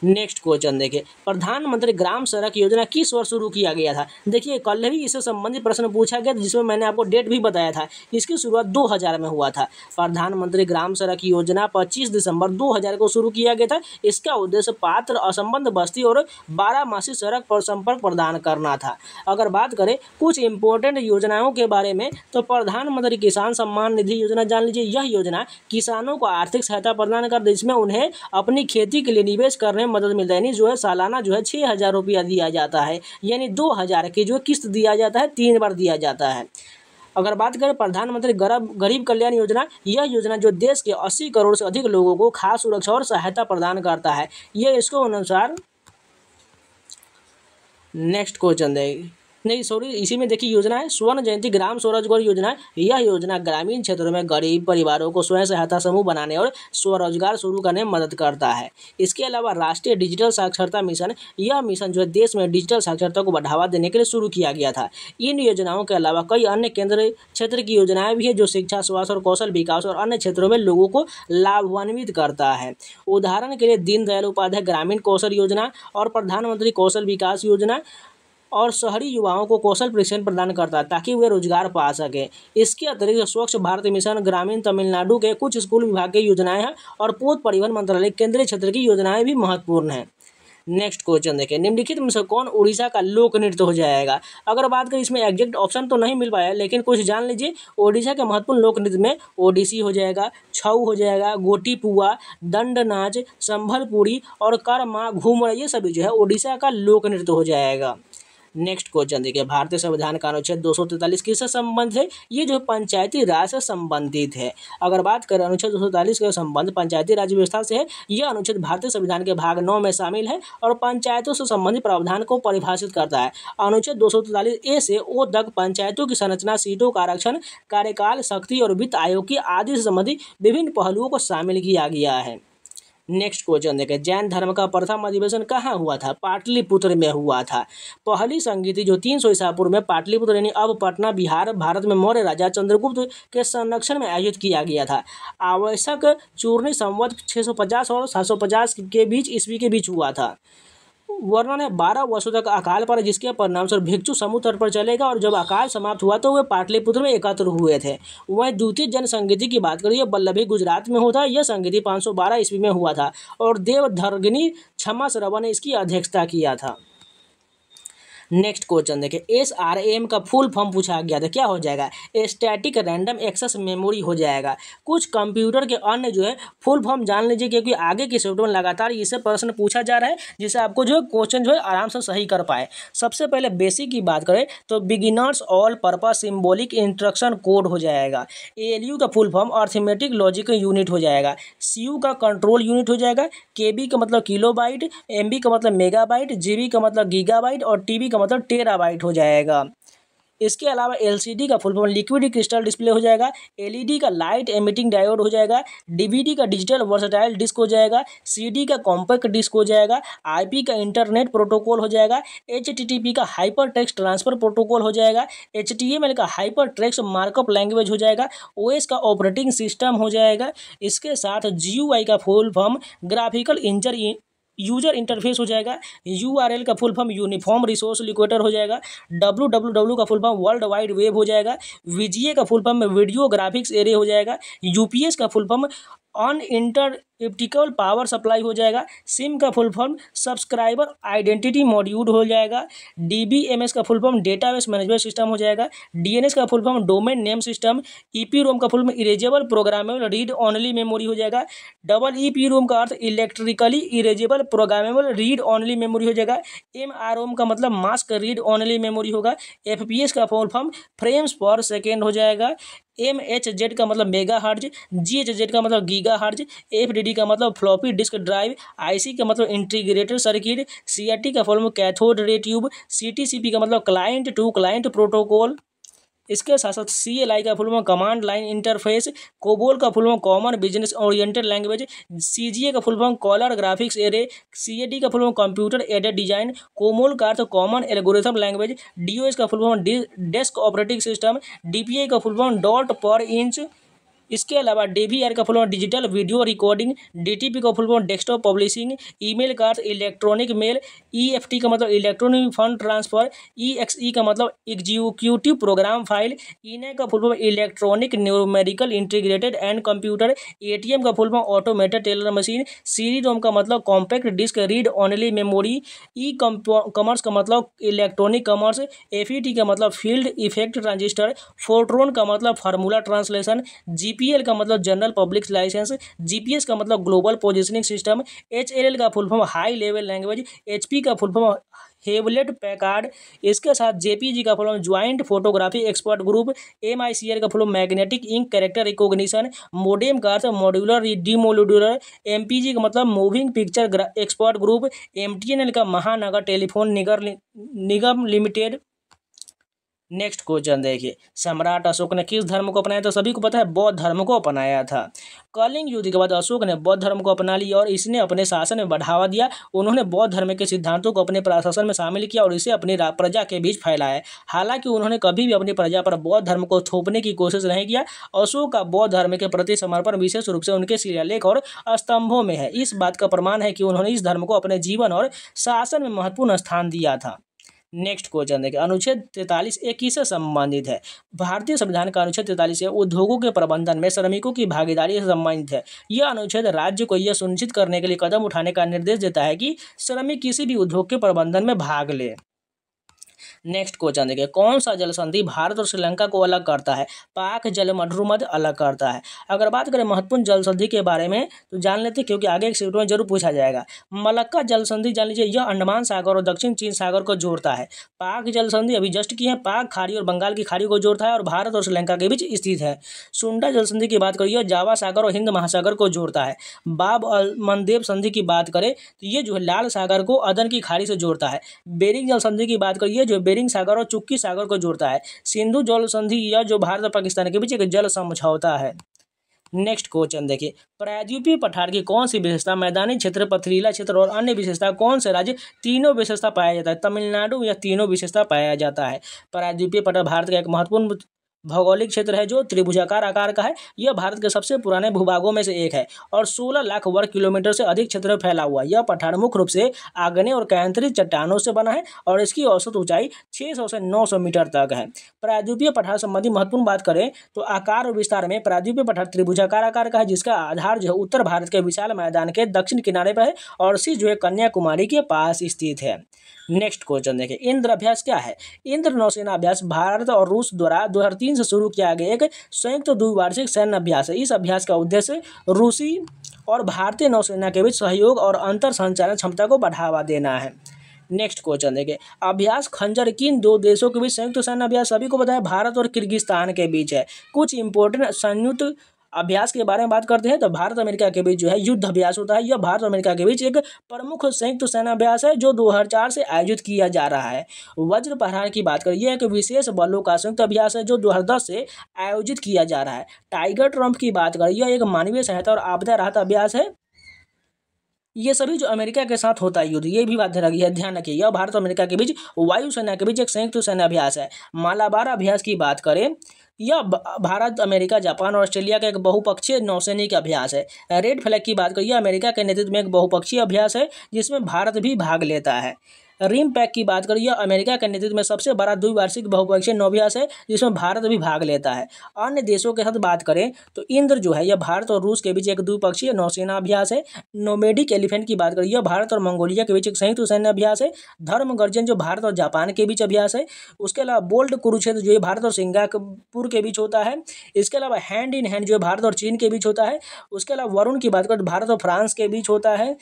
Speaker 2: नेक्स्ट क्वेश्चन देखिए, प्रधानमंत्री ग्राम सड़क योजना किस वर्ष शुरू किया गया था? देखिए, कल भी इससे संबंधित प्रश्न पूछा गया जिसमें मैंने आपको डेट भी बताया था। इसकी शुरुआत 2000 में हुआ था। प्रधानमंत्री ग्राम सड़क योजना 25 दिसंबर 2000 को शुरू किया गया था। इसका उद्देश्य पात्र असंबद्ध बस्ती और 12 सड़क पर संपर्क प्रदान करना था। अगर बात करें कुछ इंपॉर्टेंट योजनाओं के बारे में, तो प्रधानमंत्री किसान सम्मान निधि योजना जान लीजिए। यह योजना किसानों को आर्थिक सहायता प्रदान कर जिसमें उन्हें अपनी खेती के लिए निवेश करने मदद मिलता है। यानी जो है सालाना जो है 6,000 रुपया दिया जाता है, यानी 2,000 की जो किस्त दिया जाता है, 3 बार दिया जाता है। अगर बात करें प्रधानमंत्री गरीब कल्याण योजना, यह योजना जो देश के 80 करोड़ से अधिक लोगों को खास सुरक्षा और सहायता प्रदान करता है। ये इसको अनुसार नेक्स्ट क्वेश्चन देगी नहीं सॉरी इसी में देखिए योजना है स्वर्ण जयंती ग्राम स्वरोजगार योजना। यह योजना ग्रामीण क्षेत्रों में गरीब परिवारों को स्वयं सहायता समूह बनाने और स्वरोजगार शुरू करने में मदद करता है। इसके अलावा राष्ट्रीय डिजिटल साक्षरता मिशन, यह मिशन जो है देश में डिजिटल साक्षरता को बढ़ावा देने के लिए शुरू किया गया था। इन योजनाओं के अलावा कई अन्य केंद्रीय क्षेत्र की योजनाएं भी है जो शिक्षा, स्वास्थ्य और कौशल विकास और अन्य क्षेत्रों में लोगों को लाभान्वित करता है। उदाहरण के लिए दीनदयाल उपाध्याय ग्रामीण कौशल योजना और प्रधानमंत्री कौशल विकास योजना और शहरी युवाओं को कौशल प्रशिक्षण प्रदान करता है ताकि वे रोजगार पा सकें। इसके अतिरिक्त स्वच्छ भारत मिशन, ग्रामीण तमिलनाडु के कुछ स्कूल विभाग की योजनाएं हैं और पथ परिवहन मंत्रालय केंद्रीय क्षेत्र की योजनाएं भी महत्वपूर्ण हैं। नेक्स्ट क्वेश्चन देखें, निम्नलिखित में से कौन उड़ीसा का लोक नृत्य हो जाएगा? अगर बात करें इसमें एग्जैक्ट ऑप्शन तो नहीं मिल पाया, लेकिन कुछ जान लीजिए। ओडिशा के महत्वपूर्ण लोक नृत्य में ओडिसी हो जाएगा, छऊ हो जाएगा, गोटी पुआ, दंड नाच, संभलपुरी और कर्मा घूमर, ये सभी जो है ओडिशा का लोक नृत्य हो जाएगा। नेक्स्ट क्वेश्चन देखिए, भारतीय संविधान का अनुच्छेद 243 किससे संबंधित है? ये जो पंचायती राज से संबंधित है। अगर बात करें अनुच्छेद 243 का संबंध पंचायती राज व्यवस्था से है। यह अनुच्छेद भारतीय संविधान के भाग 9 में शामिल है और पंचायतों से संबंधित प्रावधान को परिभाषित करता है। अनुच्छेद 243 ए से ओ तक पंचायतों की संरचना, सीटों का आरक्षण, कार्यकाल, शक्ति और वित्त आयोग की आदि से संबंधित विभिन्न पहलुओं को शामिल किया गया है। नेक्स्ट क्वेश्चन देखें, जैन धर्म का प्रथम अधिवेशन कहाँ हुआ था? पाटलिपुत्र में हुआ था। पहली संगीति जो 300 ईसा पूर्व में पाटलिपुत्र यानी अब पटना बिहार भारत में मौर्य राजा चंद्रगुप्त के संरक्षण में आयोजित किया गया था। आवश्यक चूर्णी संवत 650 और 750 के बीच ईस्वी के बीच हुआ था। वर्णन है 12 वर्षों तक अकाल पर, जिसके परिणामस्वरूप भिक्षु समूह तट पर चलेगा और जब अकाल समाप्त हुआ तो वे पाटलिपुत्र में एकत्र हुए थे। वह द्वितीय जन संगीति की बात करिए, वल्लभी गुजरात में होता। यह संगीति 512 ईस्वी में हुआ था और देवधर्गिनी क्षमा श्रवण ने इसकी अध्यक्षता किया था। नेक्स्ट क्वेश्चन देखिए, SRAM का फुल फॉर्म पूछा गया था, क्या हो जाएगा? स्टैटिक रैंडम एक्सेस मेमोरी हो जाएगा। कुछ कंप्यूटर के अन्य जो है फुल फॉर्म जान लीजिए, क्योंकि आगे की शेड्यूल में लगातार इससे प्रश्न पूछा जा रहा है, जिससे आपको जो है क्वेश्चन जो है आराम से सही कर पाए। सबसे पहले बेसिक की बात करें तो beginners all purpose symbolic instruction code हो जाएगा। ALU का full form arithmetic logic unit हो जाएगा। CU का कंट्रोल यूनिट हो जाएगा। KB का मतलब किलोबाइट, MB का मतलब मेगाबाइट, GB का मतलब गीगाबाइट और TB का मतलब टेराबाइट हो जाएगा। इसके अलावा LCD का full form liquid crystal display हो जाएगा। LED का लाइट एमिटिंग डायोड हो जाएगा। DVD का डिजिटल वर्सटाइल डिस्क हो जाएगा। CD का कॉम्पैक्ट डिस्क हो जाएगा। IP का इंटरनेट प्रोटोकॉल हो जाएगा। HTTP का हाइपर टेक्स्ट ट्रांसफर प्रोटोकॉल हो जाएगा। HTML का हाइपर टेक्स्ट मार्कअप लैंग्वेज हो जाएगा। OS का ऑपरेटिंग सिस्टम हो जाएगा। इसके साथ GUI का full form graphical
Speaker 1: user interface हो जाएगा। URL का full form uniform resource locator हो जाएगा। WWW का full form world wide web हो जाएगा। VGA का full form video graphics array हो जाएगा। UPS का फुल फॉर्म अनइंटरप्टिबल पावर सप्लाई हो जाएगा। सिम का full form subscriber identity module हो जाएगा। DBMS का full form database management system हो जाएगा। DNS का full form domain name system. EPROM का full form erasable programmable read only memory हो जाएगा। EEPROM का अर्थ electrically erasable programmable read only memory हो जाएगा। MROM का मतलब मास्क रीड ओनली मेमोरी होगा। FPS का full form frames per second हो जाएगा। MHZ का मतलब मेगा हर्ज। GHZ का मतलब गीगा हर्ज। FDD का मतलब फ्लॉपी डिस्क ड्राइव। IC का मतलब इंटीग्रेटेड सर्किट। CRT का full cathode ray tube. CTCP का मतलब क्लाइंट टू क्लाइंट प्रोटोकॉल। इसके साथ साथ CLI का full form command line interface. COBOL का full form common business oriented language. CGA का full form colour graphics array. CAD का full form computer aided design. COMAL का अर्थ कॉमन एल्गोरिथम लैंग्वेज। DOS का full form desk operating system. DPI का full form dot per inch. इसके अलावा DVR का full फॉर्म डिजिटल वीडियो रिकॉर्डिंग। DTP का full form desktop publishing. Email का अर्थ इलेक्ट्रॉनिक मेल। EFT का मतलब इलेक्ट्रॉनिक फंड ट्रांसफर। EXE का मतलब एग्जीक्यूटिव प्रोग्राम फाइल। ENAC का full form electronic numerical integrated and computer. ATM का full form automated teller machine. CD-ROM का मतलब compact disc read only memory. Commerce का मतलब इलेक्ट्रॉनिक कॉमर्स। FET का मतलब फील्ड इफेक्ट ट्रांजिस्टर। फोर्ट्रॉन का मतलब फार्मूला ट्रांसलेशन। GPL का मतलब जनरल पब्लिक लाइसेंस। GPS का मतलब ग्लोबल पोजिशनिंग सिस्टम। HLL का full form high level language. HP का फुल फॉर्म हेवलेट पैकार्ड। इसके साथ JPG का full form joint photography expert group. MICR का full form magnetic ink character recognition. Modem का अर्थ मॉड्यूलर डीमोड्यूलर। MPG का मतलब moving picture expert group. MTNL का Mahanagar Telephone Nigam Limited. Next question देखिए, सम्राट अशोक ने किस धर्म को अपनाया? तो सभी को पता है बौद्ध धर्म को अपनाया था। कलिंग युद्ध के बाद अशोक ने बौद्ध धर्म को अपना लिया और इसने अपने शासन में बढ़ावा दिया। उन्होंने बौद्ध धर्म के सिद्धांतों को अपने प्रशासन में शामिल किया और इसे अपनी प्रजा के बीच फैलाया। हालांकि उन्होंने कभी भी अपनी प्रजा पर बौद्ध धर्म को थोपने की कोशिश नहीं किया। अशोक का बौद्ध धर्म के प्रति समर्पण विशेष रूप से उनके शिलालेख और स्तंभों में है। इस बात का प्रमाण है कि उन्होंने इस धर्म को अपने जीवन और शासन में महत्वपूर्ण स्थान दिया था। नेक्स्ट क्वेश्चन देखिए, अनुच्छेद 43A किससे संबंधित है? भारतीय संविधान का अनुच्छेद 43A उद्योगों के प्रबंधन में श्रमिकों की भागीदारी से संबंधित है। यह अनुच्छेद राज्य को यह सुनिश्चित करने के लिए कदम उठाने का निर्देश देता है कि श्रमिक किसी भी उद्योग के प्रबंधन में भाग ले। नेक्स्ट क्वेश्चन देखिए, कौन सा जल संधि भारत और श्रीलंका को अलग करता है? पाक जलमंडल अलग करता है। अगर बात करें महत्वपूर्ण जल संधि के बारे में तो जान लेते हैं, क्योंकि आगे एक सेक्टर में जरूर पूछा जाएगा। मलक्का जल संधि जान लीजिए, यह अंडमान सागर और दक्षिण चीन सागर को जोड़ता है। पाक जल संधि अभी जस्ट की है, पाक खाड़ी और बंगाल की खाड़ी को जोड़ता है और भारत और श्रीलंका के बीच स्थित है। सुंडा जल संधि की बात करिए, जावा सागर और हिंद महासागर को जोड़ता है। बाब अल मंदेब संधि की बात करें तो ये जो है लाल सागर को अदन की खाड़ी से जोड़ता है। बेरिंग जल संधि की बात करिए जो बेरिंग सागर और चुक्की सागर को जोड़ता है। सिंधु जल संधि यह जो भारत और पाकिस्तान के बीच एक जल समझौता है। नेक्स्ट क्वेश्चन देखिए, प्रायद्वीपीय पठार की कौन सी विशेषता, मैदानी क्षेत्र, पथरीला क्षेत्र और अन्य विशेषता कौन से राज्य तीनों विशेषता पाया जाता है? तमिलनाडु में यह तीनों विशेषता पाया जाता है। प्रायद्वीपीय पठार भारत का एक महत्वपूर्ण भौगोलिक क्षेत्र है जो त्रिभुजाकार आकार का है। यह भारत के सबसे पुराने भूभागों में से एक है और 16 लाख वर्ग किलोमीटर से अधिक क्षेत्र में फैला हुआ है। यह पठार मुख्य रूप से आग्नेय और केंद्रित चट्टानों से बना है और इसकी औसत ऊंचाई 600 से 900 मीटर तक है। प्रायद्वीपीय पठार संबंधी महत्वपूर्ण बात करें तो आकार और विस्तार में प्रायद्वीपीय पठार त्रिभुजाकार आकार का है, जिसका आधार जो है उत्तर भारत के विशाल मैदान के दक्षिण किनारे पर है और शीर्ष जो है कन्याकुमारी के पास स्थित है। नेक्स्ट क्वेश्चन देखिए, इंद्र अभ्यास क्या है? इंद्र नौसेना अभ्यास भारत और रूस द्वारा 2003 से शुरू किया गया एक संयुक्त द्विवार्षिक सैन्य अभ्यास है। इस अभ्यास का उद्देश्य रूसी और भारतीय नौसेना के बीच सहयोग और अंतर संचालन क्षमता को बढ़ावा देना है। नेक्स्ट क्वेश्चन देखिए, अभ्यास खंजर किन दो देशों के बीच संयुक्त सैन्य अभ्यास? सभी को पता है भारत और किर्गिस्तान के बीच है। कुछ इंपॉर्टेंट संयुक्त अभ्यास के बारे में बात करते हैं तो भारत अमेरिका के बीच जो है युद्ध अभ्यास होता है। यह भारत और अमेरिका के बीच एक प्रमुख संयुक्त सैन्य अभ्यास है जो 2004 से आयोजित किया जा रहा है। वज्र प्रहार की बात करें, यह एक विशेष बलों का संयुक्त अभ्यास है जो 2010 से आयोजित किया जा रहा है। टाइगर ट्रम्प की बात करें, यह एक मानवीय सहायता और आपदा राहत अभ्यास है। ये सभी जो अमेरिका के साथ होता है युद्ध, ये भी बात ध्यान रखिए, यह भारत और अमेरिका के बीच वायुसेना के बीच एक संयुक्त सैन्य अभ्यास है। मालाबार अभ्यास की बात करें यह भारत, अमेरिका, जापान और ऑस्ट्रेलिया का एक बहुपक्षीय नौसैनिक अभ्यास है। रेड फ्लैग की बात करें, यह अमेरिका के नेतृत्व में एक बहुपक्षीय अभ्यास है जिसमें भारत भी भाग लेता है। रिम पैक की बात करें, यह अमेरिका के नेतृत्व में सबसे बड़ा द्विवार्षिक बहुपक्षीय नौअभ्यास है जिसमें भारत भी भाग लेता है। अन्य देशों के साथ बात करें तो इंद्र जो है यह भारत और रूस के बीच एक द्विपक्षीय नौसेना अभ्यास है। नोमैडिक एलिफेंट की बात करें, यह भारत और मंगोलिया के बीच एक संयुक्त सैन्य अभ्यास है। धर्म गर्जन जो भारत और जापान के बीच अभ्यास है। उसके अलावा बोल्ड कुरुक्षेत्र जो है भारत और सिंगापुर के बीच होता है। इसके अलावा हैंड इन हैंड जो है भारत और चीन के बीच होता है। उसके अलावा वरुण की बात करें तो भारत और फ्रांस के बीच होता है।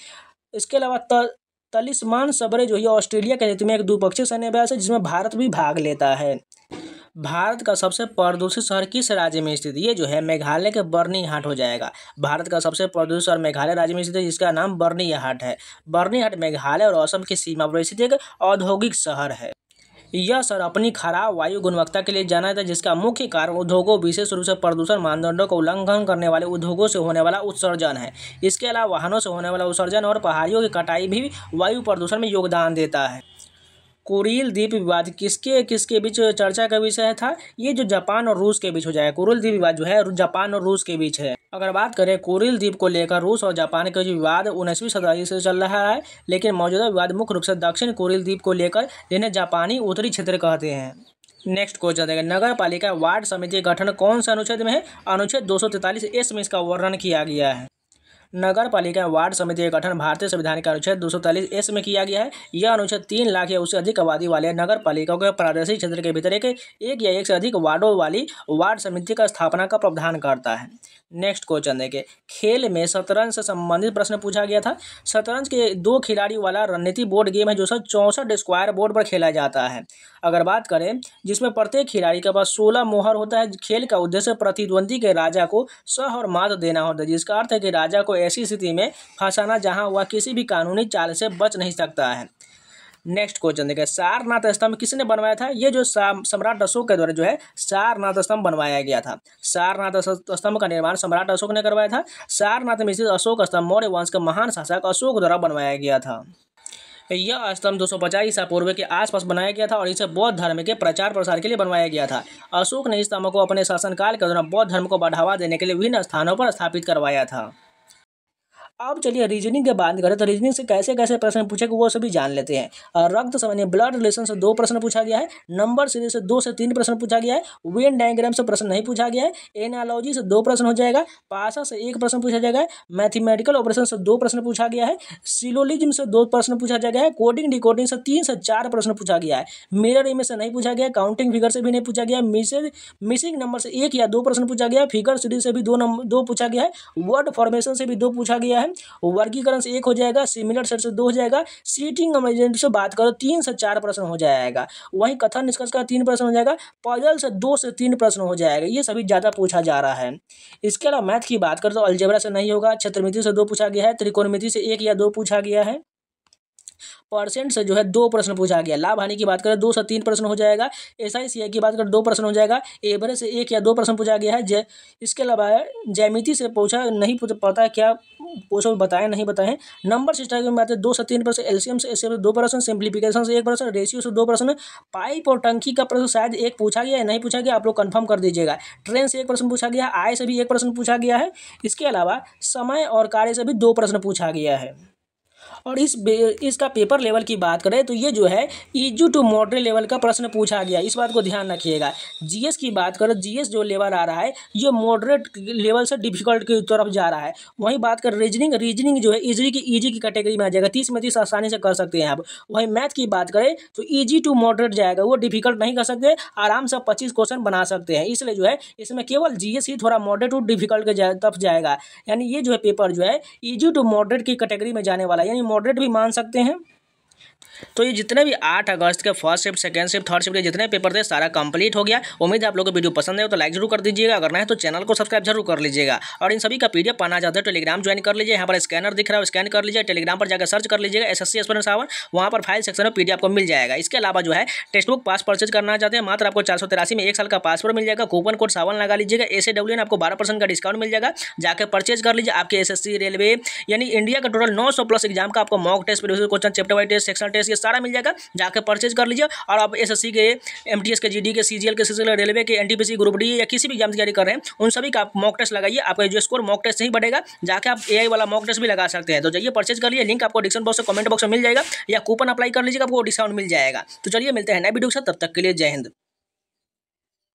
Speaker 1: इसके अलावा तलिस्मान सबरे जो है ऑस्ट्रेलिया के नेतृत्व में एक द्विपक्षीय सैन्य अभ्यास है जिसमें भारत भी भाग लेता है। भारत का सबसे प्रदूषित शहर किस राज्य में स्थित है? ये जो है मेघालय के बर्निहाट हो जाएगा। भारत का सबसे प्रदूषित शहर मेघालय राज्य में स्थित है जिसका नाम बर्निहाट है। बर्निहाट मेघालय और असम की सीमा पर स्थित एक औद्योगिक शहर है। यह शहर अपनी खराब वायु गुणवत्ता के लिए जाना जाता है जिसका मुख्य कारण उद्योगों, विशेष रूप से प्रदूषण मानदंडों का उल्लंघन करने वाले उद्योगों से होने वाला उत्सर्जन है। इसके अलावा वाहनों से होने वाला उत्सर्जन और पहाड़ियों की कटाई भी वायु प्रदूषण में योगदान देता है। कुरिल द्वीप विवाद किसके किसके बीच चर्चा का विषय था? ये जो जापान और रूस के बीच हो जाएगा। कुरिल द्वीप विवाद जो है जापान और रूस के बीच है। अगर बात करें कुरिल द्वीप को लेकर रूस और जापान का जो विवाद 19वीं शताब्दी से चल रहा है, लेकिन मौजूदा विवाद मुख्य रूप से दक्षिण कुरिल द्वीप को लेकर, जिन्हें जापानी उत्तरी क्षेत्र कहते हैं। नेक्स्ट क्वेश्चन देखें, नगर पालिका वार्ड समिति का गठन कौन सा अनुच्छेद में है? अनुच्छेद 243 में इसका वर्णन किया गया है। नगर पालिका वार्ड समिति का गठन भारतीय संविधान के अनुच्छेद 243 में किया गया है। यह अनुच्छेद 3 लाख या उससे अधिक आबादी वाले नगर पालिकाओं के प्रादेशिक क्षेत्र के भीतर एक या एक से अधिक वार्डों वाली वार्ड समिति का स्थापना का प्रावधान करता है। नेक्स्ट क्वेश्चन देखिए, खेल में शतरंज से संबंधित प्रश्न पूछा गया था। शतरंज के 2 खिलाड़ी वाला रणनीति बोर्ड गेम है जो 64 स्क्वायर बोर्ड पर खेला जाता है। अगर बात करें जिसमें प्रत्येक खिलाड़ी के पास 16 मोहर होता है। खेल का उद्देश्य प्रतिद्वंदी के राजा को सह और मात देना होता है, जिसका अर्थ है कि राजा को ऐसी स्थिति में फंसाना जहां वह किसी भी कानूनी चाल से बच नहीं सकता है। नेक्स्ट क्वेश्चन देखिए, सारनाथ स्तंभ किसने बनवाया था? ये जो सम्राट अशोक के द्वारा जो है सारनाथ स्तंभ बनवाया गया था। सारनाथ स्तंभ का निर्माण सम्राट अशोक ने करवाया था। सारनाथ में स्थित अशोक स्तंभ मौर्य वंश के महान शासक अशोक द्वारा बनवाया गया था। यह स्तंभ 250 ईसा पूर्व के आसपास बनाया गया था और इसे बौद्ध धर्म के प्रचार प्रसार के लिए बनवाया गया था। अशोक ने इस स्तंभ को अपने शासनकाल के दौरान बौद्ध धर्म को बढ़ावा देने के लिए विभिन्न स्थानों पर स्थापित करवाया था। अब चलिए रीजनिंग की बात करें तो रीजनिंग से कैसे कैसे प्रश्न पूछेगा वो सभी जान लेते हैं। रक्त संबंधी ब्लड रिलेशन से 2 प्रश्न पूछा गया है। नंबर सीरीज से 2 से 3 प्रश्न पूछा गया है। वेन डायग्राम से प्रश्न नहीं पूछा गया है। एनालॉजी से 2 प्रश्न हो जाएगा। पासा से 1 प्रश्न पूछा जाएगा। मैथमेटिकल ऑपरेशन से 2 प्रश्न पूछा गया है। सिलोजिज्म से 2 प्रश्न पूछा जाएगा है। कोडिंग डिकोडिंग से 3 से 4 प्रश्न पूछा गया है। मिरर इमेज से नहीं पूछा गया। काउंटिंग फिगर से भी नहीं पूछा गया। मिसिंग नंबर से 1 या 2 प्रश्न पूछा गया। फिगर सीरीज से भी 2 पूछा गया है। वर्ड फॉर्मेशन से भी 2 पूछा गया है। वर्गीकरण से 1 हो जाएगा। सिमिलर सेट से 2 हो जाएगा। सीटिंग अरेंजमेंट से बात करो 3 से 4 प्रश्न हो जाएगा। वहीं कथन निष्कर्ष का 3 प्रश्न हो जाएगा। पजल से 2 से 3 प्रश्न हो जाएगा। ये सभी ज़्यादा पूछा जा रहा है। इसके अलावा मैथ की बात करें तो अलजेब्रा से नहीं होगा। क्षेत्रमिति से 2 पूछा गया है। त्रिकोणमिति से 1 या 2 पूछा गया है। परसेंट से जो है 2 प्रश्न पूछा गया। लाभ हानि की बात करें 2 से 3 प्रश्न हो जाएगा। SI की बात करें 2 प्रश्न हो जाएगा। एवरेज से 1 या 2 प्रश्न पूछा गया है। इसके अलावा ज्यामिति से पूछा नहीं पता क्या पूछो बताएं नहीं बताएं। नंबर सिस्टम की बात है 2 से 3 प्रश्न। एलसीएम से 2 प्रश्न। सिंप्लीफिकेशन से 1 प्रश्न। रेशियो से 2 प्रश्न। पाइप और टंकी का प्रश्न शायद 1 पूछा गया है, नहीं पूछा गया आप लोग कंफर्म कर दीजिएगा। ट्रेन से 1 प्रश्न पूछा गया है। आय से भी 1 प्रश्न पूछा गया है। इसके अलावा समय और कार्य से भी 2 प्रश्न पूछा गया है। और इसका पेपर लेवल की बात करें तो ये जो है इजी टू मॉडरेट लेवल का प्रश्न पूछा गया। इस बात को ध्यान रखिएगा। जीएस की बात करें, जीएस जो लेवल आ रहा है ये मॉडरेट लेवल से डिफिकल्ट की तरफ जा रहा है। वहीं बात करें रीजनिंग जो है इजी की कैटेगरी में आ जाएगा। 30 में 30 आसानी से कर सकते हैं आप। वहीं मैथ की बात करें तो इजी टू मॉडरेट जाएगा, वो डिफिकल्ट नहीं कर सकते, आराम से 25 क्वेश्चन बना सकते हैं। इसलिए जो है इसमें केवल जीएस ही थोड़ा मॉडरेट टू डिफिकल्ट के तरफ जाएगा। यानी ये जो है पेपर जो है इजी टू मॉडरेट की कैटेगरी में जाने वाला है, यानी मॉडरेट भी मान सकते हैं। तो ये जितने भी 8 अगस्त के first shift, second shift, third shift के जितने पेपर थे सारा कंप्लीट हो गया। उम्मीद है आप लोगों को वीडियो पसंद है तो लाइक जरूर कर दीजिएगा। अगर नहीं तो चैनल को सब्सक्राइब जरूर कर लीजिएगा। और इन सभी का पीडीएफ पाना चाहते हो टेलीग्राम ज्वाइन कर लीजिए। यहाँ पर स्कैनर दिख रहा है, स्कैन कर लीजिए। टेलीग्राम पर जाकर सर्च कर लीजिएगा SSC एस्पिरेंट 7, वहाँ पर फाइल सेक्शन में पीडीएफ आपको मिल जाएगा। इसके अलावा जो है टेक्स्ट बुक पास परचेज करना चाहते हैं मात्र आपको 483 में 1 साल का पासवर्ड मिल जाएगा। कूपन कोड 7 लगा लीजिएगा। SAWN आपको 12% का डिस्काउंट मिल जाएगा। जाकर परचेज कर लीजिए। आपके SSC, रेलवे यानी इंडिया का टोटल 900 प्लस एग्जाम का आपको mock test, question, chapter wise test, sectional test, test ये सारा मिल जाएगा, जाके परचेज कर लीजिए। और आप एसएससी के, एमटीएस के, जीडी के, सीजीएल के, सीजीएल रेलवे के, एनटीपीसी ग्रुप डी या किसी भी एग्जाम की तैयारी कर रहे हैं उन सभी का आप मॉक टेस्ट लगाइए, आपका जो स्कोर मॉक टेस्ट से ही बढ़ेगा। जाके आप एआई वाला मॉक टेस्ट भी लगा सकते हैं। तो जाइए परचेज कर लिए, लिंक आपको डिस्क्रिप्शन बॉक्स में, कमेंट बॉक्स में मिल जाएगा, या कूपन अप्लाई कर लीजिएगा, आपको डिस्काउंट मिल जाएगा। तो चलिए मिलते हैं नए वीडियो के साथ, तब तक के लिए जय हिंद।